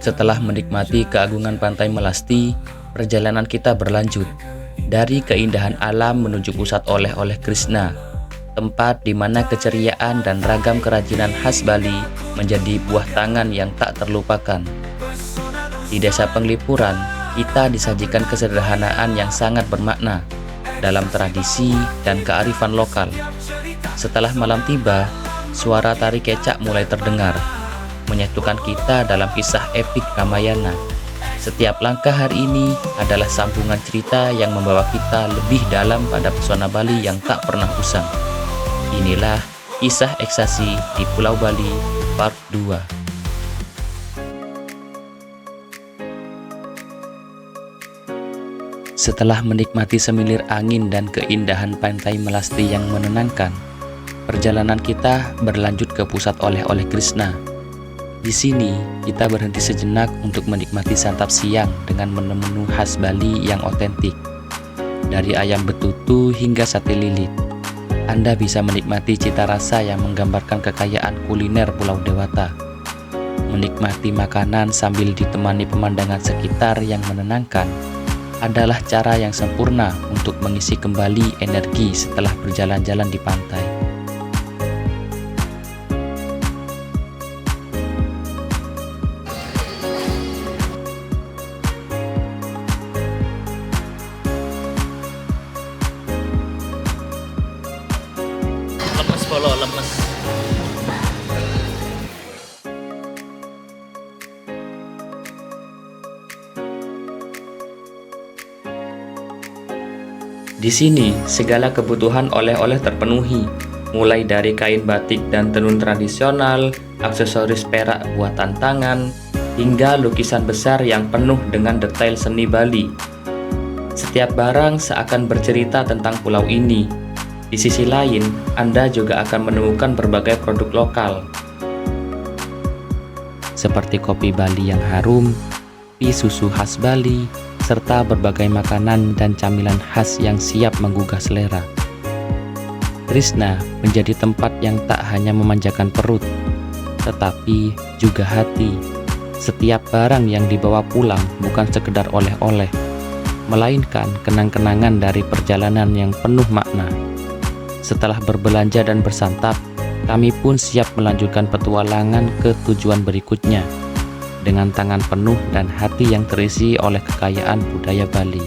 Setelah menikmati keagungan Pantai Melasti, perjalanan kita berlanjut dari keindahan alam menuju pusat oleh-oleh Krishna, tempat di mana keceriaan dan ragam kerajinan khas Bali menjadi buah tangan yang tak terlupakan. Di Desa Penglipuran, kita disajikan kesederhanaan yang sangat bermakna dalam tradisi dan kearifan lokal. Setelah malam tiba, suara tari kecak mulai terdengar, menyatukan kita dalam kisah epik Ramayana. Setiap langkah hari ini adalah sambungan cerita yang membawa kita lebih dalam pada pesona Bali yang tak pernah usang. Inilah kisah Eksasi di Pulau Bali Part 2. Setelah menikmati semilir angin dan keindahan Pantai Melasti yang menenangkan, perjalanan kita berlanjut ke pusat oleh-oleh Krishna. Di sini, kita berhenti sejenak untuk menikmati santap siang dengan menu-menu khas Bali yang otentik. Dari ayam betutu hingga sate lilit, Anda bisa menikmati cita rasa yang menggambarkan kekayaan kuliner Pulau Dewata. Menikmati makanan sambil ditemani pemandangan sekitar yang menenangkan adalah cara yang sempurna untuk mengisi kembali energi setelah berjalan-jalan di pantai. Lemes polo, lemes. Di sini, segala kebutuhan oleh-oleh terpenuhi, mulai dari kain batik dan tenun tradisional, aksesoris perak buatan tangan, hingga lukisan besar yang penuh dengan detail seni Bali. Setiap barang seakan bercerita tentang pulau ini. Di sisi lain, Anda juga akan menemukan berbagai produk lokal, seperti kopi Bali yang harum, susu khas Bali, serta berbagai makanan dan camilan khas yang siap menggugah selera. Krishna menjadi tempat yang tak hanya memanjakan perut, tetapi juga hati. Setiap barang yang dibawa pulang bukan sekedar oleh-oleh, melainkan kenang-kenangan dari perjalanan yang penuh makna. Setelah berbelanja dan bersantap, kami pun siap melanjutkan petualangan ke tujuan berikutnya, dengan tangan penuh dan hati yang terisi oleh kekayaan budaya Bali.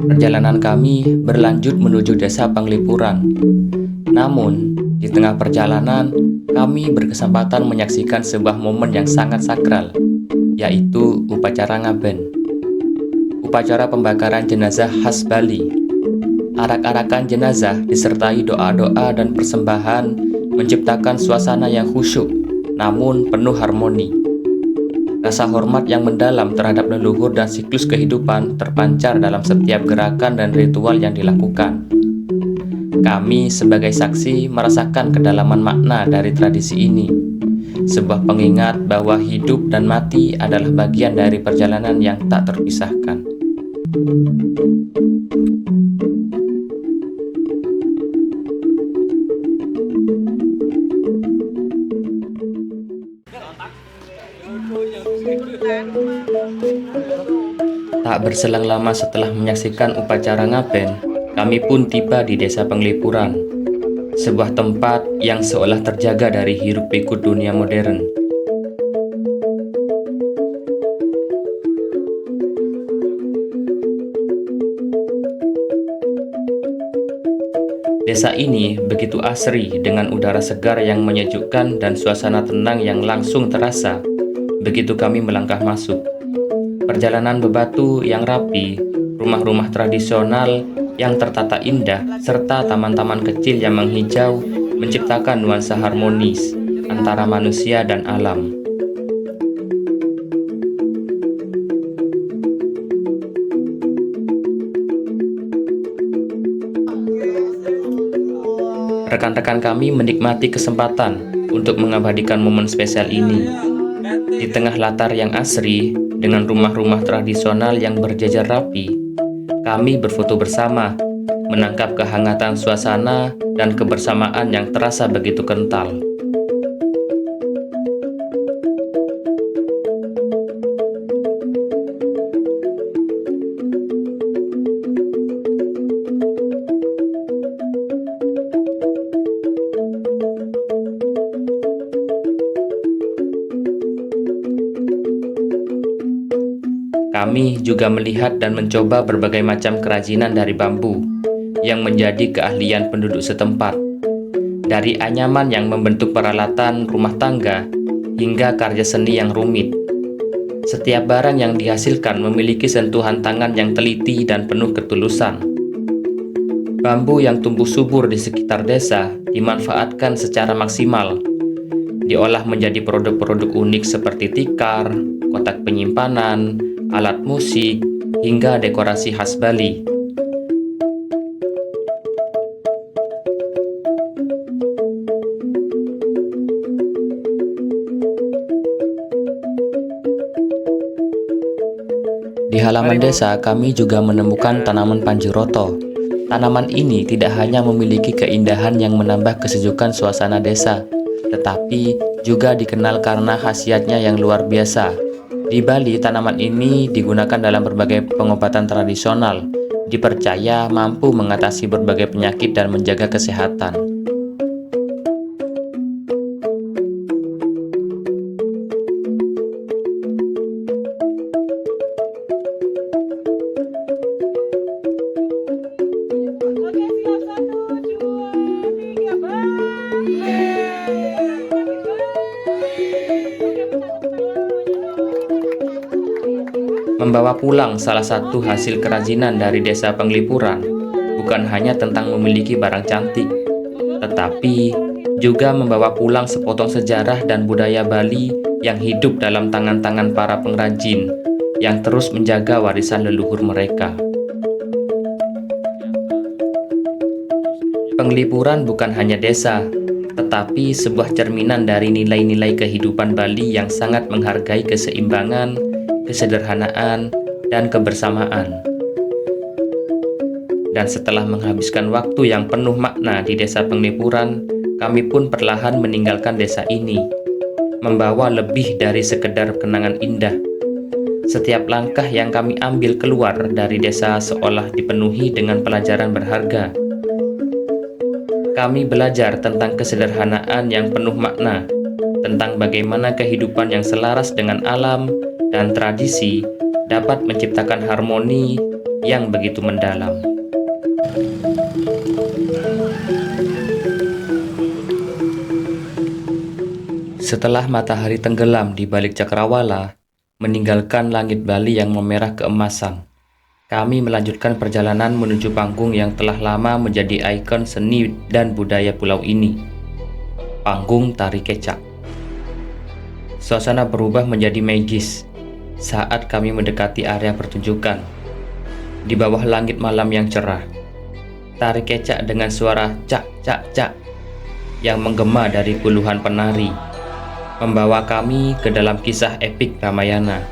Perjalanan kami berlanjut menuju Desa Penglipuran. Namun, di tengah perjalanan, kami berkesempatan menyaksikan sebuah momen yang sangat sakral, yaitu upacara ngaben. Upacara pembakaran jenazah khas Bali. Arak-arakan jenazah disertai doa-doa dan persembahan menciptakan suasana yang khusyuk namun penuh harmoni. Rasa hormat yang mendalam terhadap leluhur dan siklus kehidupan terpancar dalam setiap gerakan dan ritual yang dilakukan. Kami sebagai saksi merasakan kedalaman makna dari tradisi ini, sebuah pengingat bahwa hidup dan mati adalah bagian dari perjalanan yang tak terpisahkan. Tak berselang lama setelah menyaksikan upacara ngaben, kami pun tiba di Desa Penglipuran, sebuah tempat yang seolah terjaga dari hiruk-pikuk dunia modern. Desa ini begitu asri dengan udara segar yang menyejukkan dan suasana tenang yang langsung terasa begitu kami melangkah masuk. Perjalanan bebatu yang rapi, rumah-rumah tradisional yang tertata indah, serta taman-taman kecil yang menghijau menciptakan nuansa harmonis antara manusia dan alam. Rekan-rekan kami menikmati kesempatan untuk mengabadikan momen spesial ini. Di tengah latar yang asri, dengan rumah-rumah tradisional yang berjajar rapi, kami berfoto bersama, menangkap kehangatan suasana dan kebersamaan yang terasa begitu kental. Kami juga melihat dan mencoba berbagai macam kerajinan dari bambu yang menjadi keahlian penduduk setempat. Dari anyaman yang membentuk peralatan rumah tangga hingga karya seni yang rumit. Setiap barang yang dihasilkan memiliki sentuhan tangan yang teliti dan penuh ketulusan. Bambu yang tumbuh subur di sekitar desa dimanfaatkan secara maksimal. Diolah menjadi produk-produk unik seperti tikar, kotak penyimpanan, alat musik, hingga dekorasi khas Bali. Di halaman desa, kami juga menemukan tanaman Panjuroto. Tanaman ini tidak hanya memiliki keindahan yang menambah kesejukan suasana desa, tetapi juga dikenal karena khasiatnya yang luar biasa. Di Bali, tanaman ini digunakan dalam berbagai pengobatan tradisional, dipercaya mampu mengatasi berbagai penyakit dan menjaga kesehatan. Membawa pulang salah satu hasil kerajinan dari desa Penglipuran bukan hanya tentang memiliki barang cantik, tetapi juga membawa pulang sepotong sejarah dan budaya Bali yang hidup dalam tangan-tangan para pengrajin yang terus menjaga warisan leluhur mereka. Penglipuran bukan hanya desa, tetapi sebuah cerminan dari nilai-nilai kehidupan Bali yang sangat menghargai keseimbangan, kesederhanaan, dan kebersamaan. Dan setelah menghabiskan waktu yang penuh makna di desa Penglipuran, kami pun perlahan meninggalkan desa ini, membawa lebih dari sekedar kenangan indah. Setiap langkah yang kami ambil keluar dari desa seolah dipenuhi dengan pelajaran berharga. Kami belajar tentang kesederhanaan yang penuh makna, tentang bagaimana kehidupan yang selaras dengan alam dan tradisi dapat menciptakan harmoni yang begitu mendalam. Setelah matahari tenggelam di balik cakrawala, meninggalkan langit Bali yang memerah keemasan, kami melanjutkan perjalanan menuju panggung yang telah lama menjadi ikon seni dan budaya pulau ini, Panggung Tari Kecak. Suasana berubah menjadi magis saat kami mendekati area pertunjukan. Di bawah langit malam yang cerah, tari kecak dengan suara cak-cak-cak yang menggema dari puluhan penari membawa kami ke dalam kisah epik Ramayana.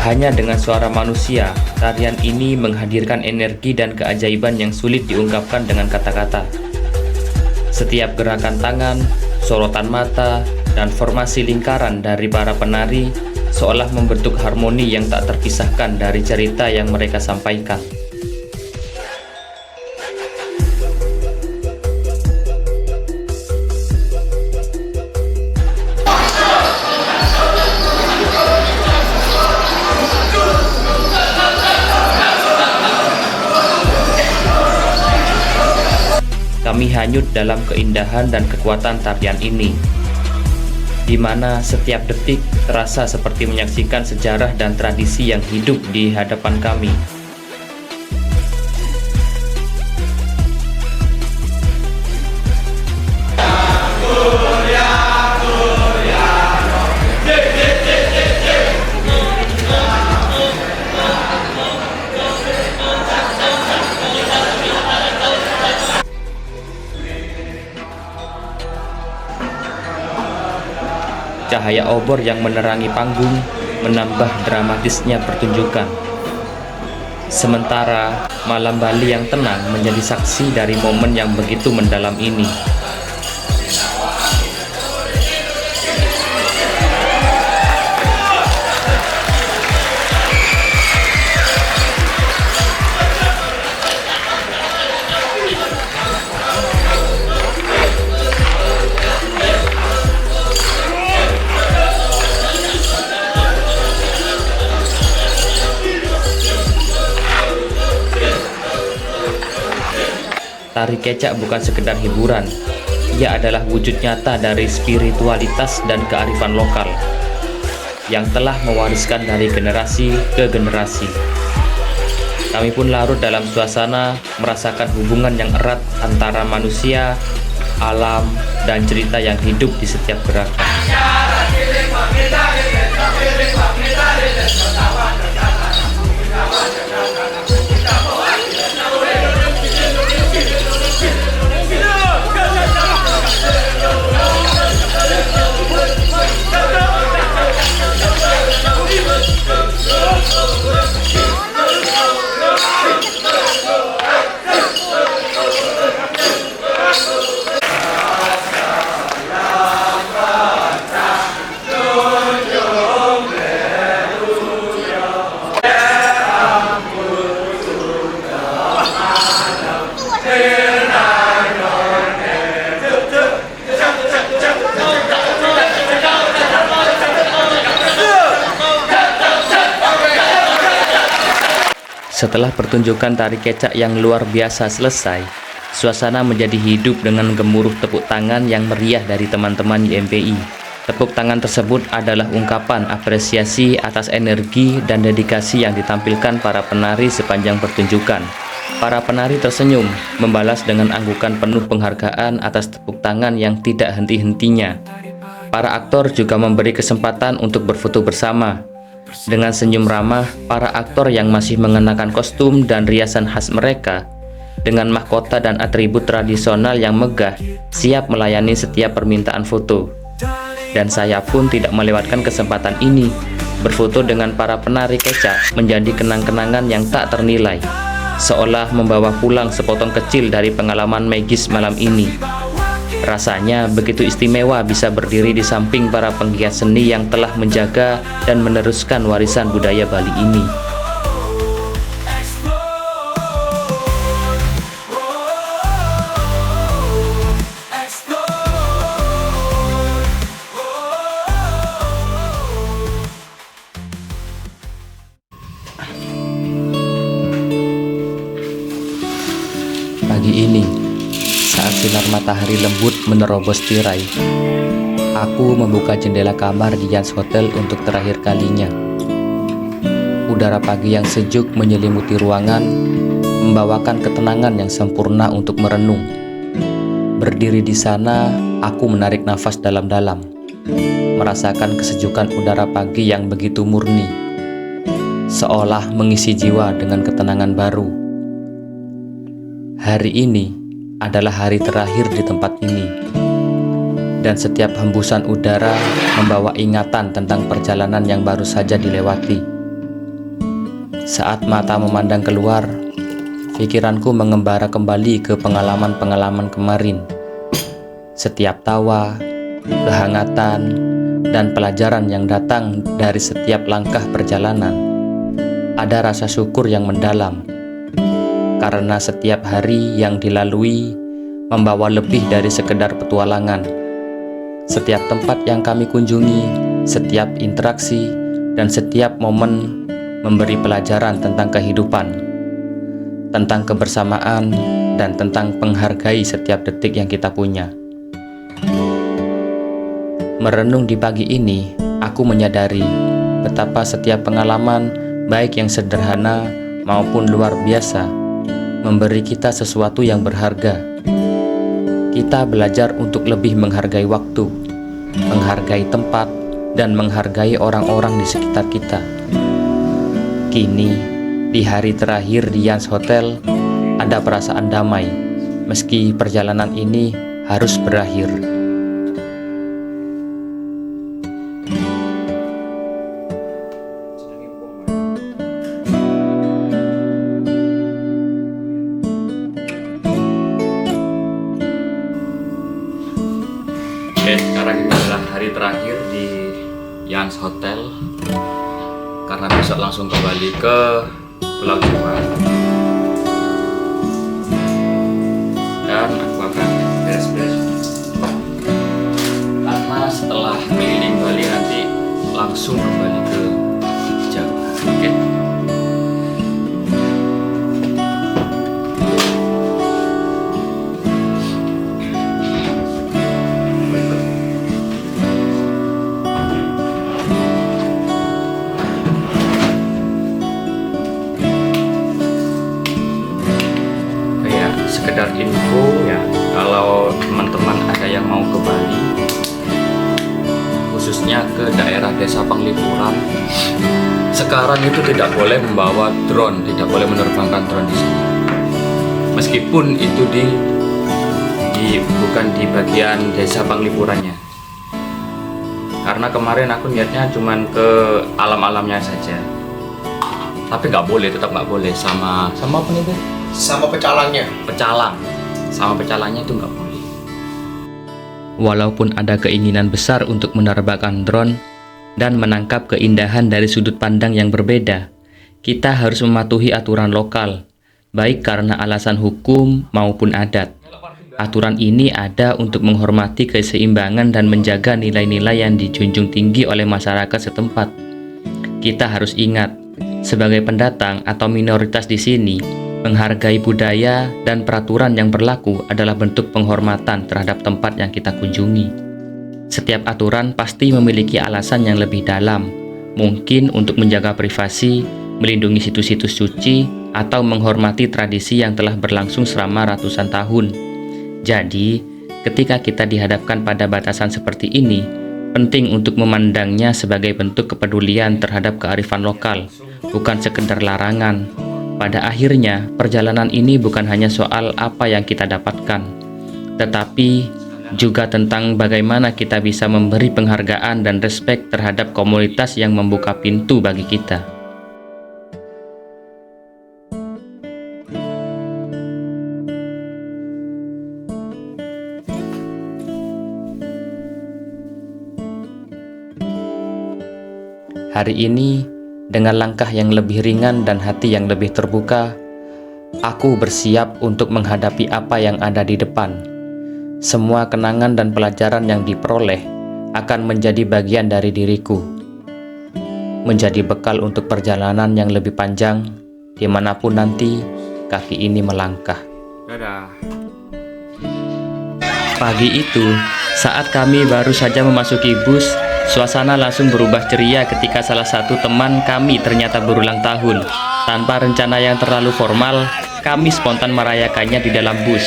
Hanya dengan suara manusia, tarian ini menghadirkan energi dan keajaiban yang sulit diungkapkan dengan kata-kata. Setiap gerakan tangan, sorotan mata, dan formasi lingkaran dari para penari seolah membentuk harmoni yang tak terpisahkan dari cerita yang mereka sampaikan. Kami hanyut dalam keindahan dan kekuatan tarian ini, di mana setiap detik terasa seperti menyaksikan sejarah dan tradisi yang hidup di hadapan kami. Cahaya obor yang menerangi panggung menambah dramatisnya pertunjukan. Sementara malam Bali yang tenang menjadi saksi dari momen yang begitu mendalam ini. Tari kecak bukan sekedar hiburan, ia adalah wujud nyata dari spiritualitas dan kearifan lokal yang telah mewariskan dari generasi ke generasi. Kami pun larut dalam suasana merasakan hubungan yang erat antara manusia, alam, dan cerita yang hidup di setiap gerakan. Setelah pertunjukan tari kecak yang luar biasa selesai, suasana menjadi hidup dengan gemuruh tepuk tangan yang meriah dari teman-teman YMPI. Tepuk tangan tersebut adalah ungkapan apresiasi atas energi dan dedikasi yang ditampilkan para penari sepanjang pertunjukan. Para penari tersenyum, membalas dengan anggukan penuh penghargaan atas tepuk tangan yang tidak henti-hentinya. Para aktor juga memberi kesempatan untuk berfoto bersama. Dengan senyum ramah, para aktor yang masih mengenakan kostum dan riasan khas mereka, dengan mahkota dan atribut tradisional yang megah, siap melayani setiap permintaan foto. Dan saya pun tidak melewatkan kesempatan ini. Berfoto dengan para penari kecak menjadi kenang-kenangan yang tak ternilai, seolah membawa pulang sepotong kecil dari pengalaman magis malam ini. Rasanya begitu istimewa bisa berdiri di samping para penggiat seni yang telah menjaga dan meneruskan warisan budaya Bali ini. Pagi ini, saat sinar matahari lembut menerobos tirai, aku membuka jendela kamar di Yans Hotel untuk terakhir kalinya. Udara pagi yang sejuk menyelimuti ruangan, membawakan ketenangan yang sempurna untuk merenung. Berdiri di sana, aku menarik nafas dalam-dalam, merasakan kesejukan udara pagi yang begitu murni, seolah mengisi jiwa dengan ketenangan baru. Hari ini adalah hari terakhir di tempat ini, dan setiap hembusan udara membawa ingatan tentang perjalanan yang baru saja dilewati. Saat mata memandang keluar, pikiranku mengembara kembali ke pengalaman-pengalaman kemarin. Setiap tawa, kehangatan, dan pelajaran yang datang dari setiap langkah perjalanan, ada rasa syukur yang mendalam. Karena setiap hari yang dilalui membawa lebih dari sekedar petualangan. Setiap tempat yang kami kunjungi, setiap interaksi, dan setiap momen memberi pelajaran tentang kehidupan, tentang kebersamaan, dan tentang menghargai setiap detik yang kita punya. Merenung di pagi ini, aku menyadari betapa setiap pengalaman, baik yang sederhana maupun luar biasa, memberi kita sesuatu yang berharga. Kita belajar untuk lebih menghargai waktu, menghargai tempat, dan menghargai orang-orang di sekitar kita. Kini, di hari terakhir di Yans Hotel, ada perasaan damai, meski perjalanan ini harus berakhir. Trans Hotel karena besok langsung kembali ke Pulau Jawa. Dan aku akan beres-beres karena setelah keliling Bali nanti langsung kembali ke Jawa. Oke. Sekedar info ya, kalau teman-teman ada yang mau ke Bali, khususnya ke daerah Desa Penglipuran, sekarang itu tidak boleh membawa drone, tidak boleh menerbangkan drone di sini. Meskipun itu bukan di bagian Desa Penglipurannya. Karena kemarin aku niatnya cuman ke alam-alamnya saja. Tapi nggak boleh, tetap nggak boleh sama apa nih, Ben? Sama pecalangnya. Sama pecalangnya itu nggak boleh. Walaupun ada keinginan besar untuk menerbangkan drone dan menangkap keindahan dari sudut pandang yang berbeda, kita harus mematuhi aturan lokal, baik karena alasan hukum maupun adat. Aturan ini ada untuk menghormati keseimbangan dan menjaga nilai-nilai yang dijunjung tinggi oleh masyarakat setempat. Kita harus ingat, sebagai pendatang atau minoritas di sini, menghargai budaya dan peraturan yang berlaku adalah bentuk penghormatan terhadap tempat yang kita kunjungi. Setiap aturan pasti memiliki alasan yang lebih dalam, mungkin untuk menjaga privasi, melindungi situs-situs suci, atau menghormati tradisi yang telah berlangsung selama ratusan tahun. Jadi, ketika kita dihadapkan pada batasan seperti ini, penting untuk memandangnya sebagai bentuk kepedulian terhadap kearifan lokal, bukan sekedar larangan. Pada akhirnya, perjalanan ini bukan hanya soal apa yang kita dapatkan, tetapi juga tentang bagaimana kita bisa memberi penghargaan dan respek terhadap komunitas yang membuka pintu bagi kita. Hari ini, dengan langkah yang lebih ringan dan hati yang lebih terbuka, aku bersiap untuk menghadapi apa yang ada di depan. Semua kenangan dan pelajaran yang diperoleh akan menjadi bagian dari diriku, menjadi bekal untuk perjalanan yang lebih panjang, dimanapun nanti kaki ini melangkah. Dadah. Pagi itu, saat kami baru saja memasuki bus, suasana langsung berubah ceria ketika salah satu teman kami ternyata berulang tahun. Tanpa rencana yang terlalu formal, kami spontan merayakannya di dalam bus.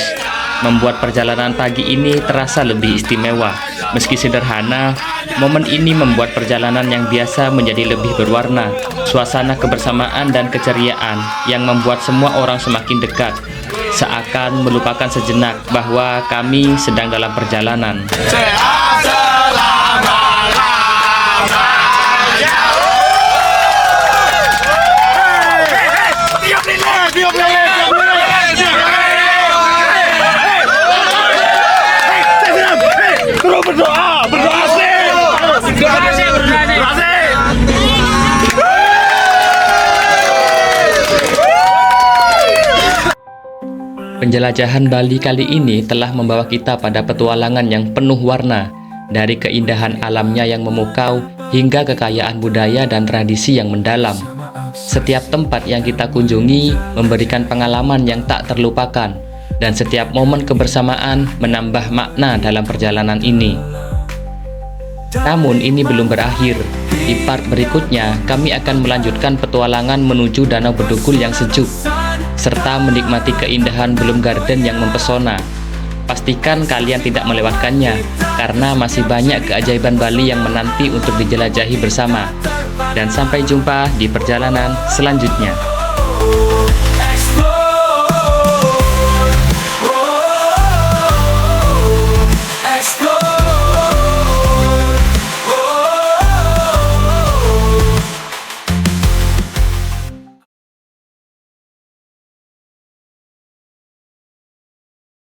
Membuat perjalanan pagi ini terasa lebih istimewa. Meski sederhana, momen ini membuat perjalanan yang biasa menjadi lebih berwarna. Suasana kebersamaan dan keceriaan yang membuat semua orang semakin dekat, seakan melupakan sejenak bahwa kami sedang dalam perjalanan. Penjelajahan Bali kali ini telah membawa kita pada petualangan yang penuh warna, dari keindahan alamnya yang memukau hingga kekayaan budaya dan tradisi yang mendalam. Setiap tempat yang kita kunjungi memberikan pengalaman yang tak terlupakan, dan setiap momen kebersamaan menambah makna dalam perjalanan ini. Namun ini belum berakhir. Di part berikutnya, kami akan melanjutkan petualangan menuju Danau Bedugul yang sejuk, serta menikmati keindahan Bloom Garden yang mempesona. Pastikan kalian tidak melewatkannya, karena masih banyak keajaiban Bali yang menanti untuk dijelajahi bersama. Dan sampai jumpa di perjalanan selanjutnya.